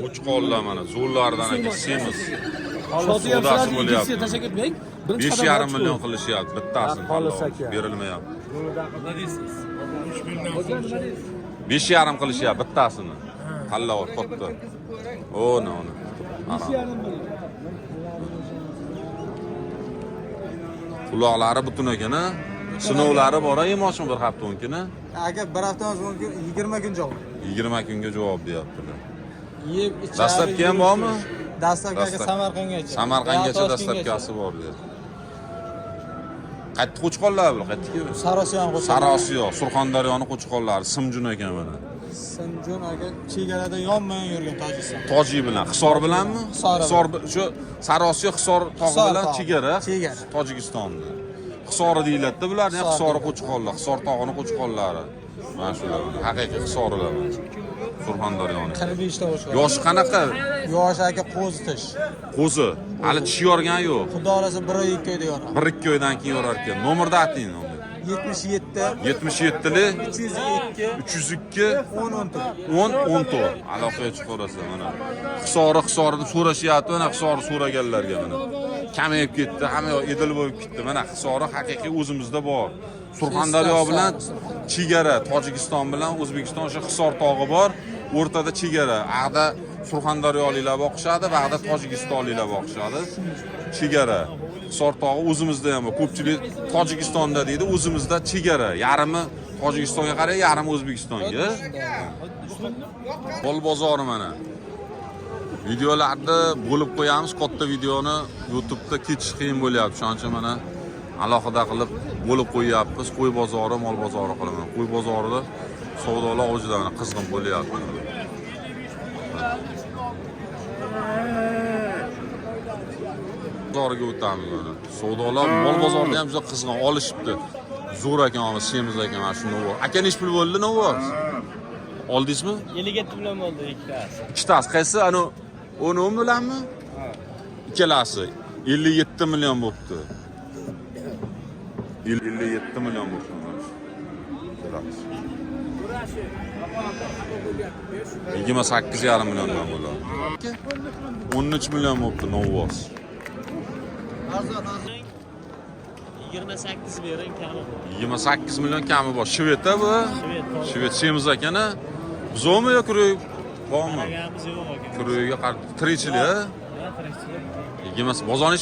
Qo'chqonlar mana zo'rlardan aka semiz. Savdosi bo'lyapti. 5,5 million qilishyapti bittasini. Berilmayapti. Nima deysiz? 5,5 qilishyapti bittasini. Qallavor katta. Ona. 5,5 million. Quloqlari butun ekan-a. Sinovlari bor, emoshmi bir hafta o'nkina? Aka bir haftadan so'ng 20 kun javob. 20 kunga javob deyaptilar. Yeb ichib. Dastlabki ham bormi? Dastlabki aka Samarqandgacha. Samarqandgacha dastlabkasi bor dedi. Qaytdi qo'chqonlar bu, qaytdiki. Sarosiyon qo'chqon. Sarosiyo, Surxondaryoni qo'chqonlari, Simjun ekan mana. Simjun aka chegarada yonma-yon yurgan Tojikiston. Tojik bilan, Hisor bilanmi? Hisor shu Sarosiyo Hisor tog'i bilan chegara. Tojikistonda. Hisori deyiladi-da bularning, Hisori qo'chqonlar, Hisor tog'ining qo'chqonlari. Mana shular. Haqiqiy Hisorilar. Surxondaryoni. 45 ta qo'chqon. Yoshi qanaqa? Yosh aka qo'zi tish. Qo'zi. Hali tish yorgan yo'q. Xudo xolasa 1-2 oyda yorar. 1-2 oydan keyin yorar ekan. Nomerni ayting. 77 77li 302 10 aloqaga chiqaverasiz mana. Hisorini so'rashyapti, mana Hisori so'raganlarga mana. Kamayib ketdi, hamma edil bo'lib ketdi. Mana Hisori haqiqiy o'zimizda bor. Surxondaryo bilan chegara, Tojikiston bilan O'zbekiston o'sha Hisor tog'i bor. O'rtada chegara. Aqda Surxondaryoliklar boqishadi, vaqda Tojikistonliklar boqishadi. Chegara. Hisor tog'i o'zimizda ham bor. Ko'pchilik Tojikistonda deydi, o'zimizda chegara. Yarimi Tojikistonga qaraydi, yarimi O'zbekistonga. Bol bozori mana. Videolarni bo'lib qo'yamiz, katta videoni YouTube'da kechish qiyin bo'lyapti. Shuning uchun mana alohida qilib bo'lib qo'yapmiz. Qo'y bozori, mol bozori qilaman. Qo'y bozorida savdolar o'zida mana qizg'in bo'lyapti. Bozorga o'tamiz mana. Savdolar mol bozorida ham juda qizg'in olishibdi. Zo'r ekan, ama semiz ekan mana shuni. Aka nech pul bo'ldi, nima bor? Oldingizmi? 57 million bo'ldi ikkitasi. Ikkitasi qaysi? Ana 10 bilanmi? Ikkalasi 57 million bo'libdi. 57 million bo'libdi. 28,5 milliondan bo'ladi. 13 million bo'libdi Novvoz. 28 bering kami bor. 28 million kami bor. Shveta bu. Shvet semiz ekana. Bizmi yo kuruk bormi? Qaragamiz yo'q aka. Kurugiga qarab tirikchilik, ha? Ha, tirikchilik. Bozorni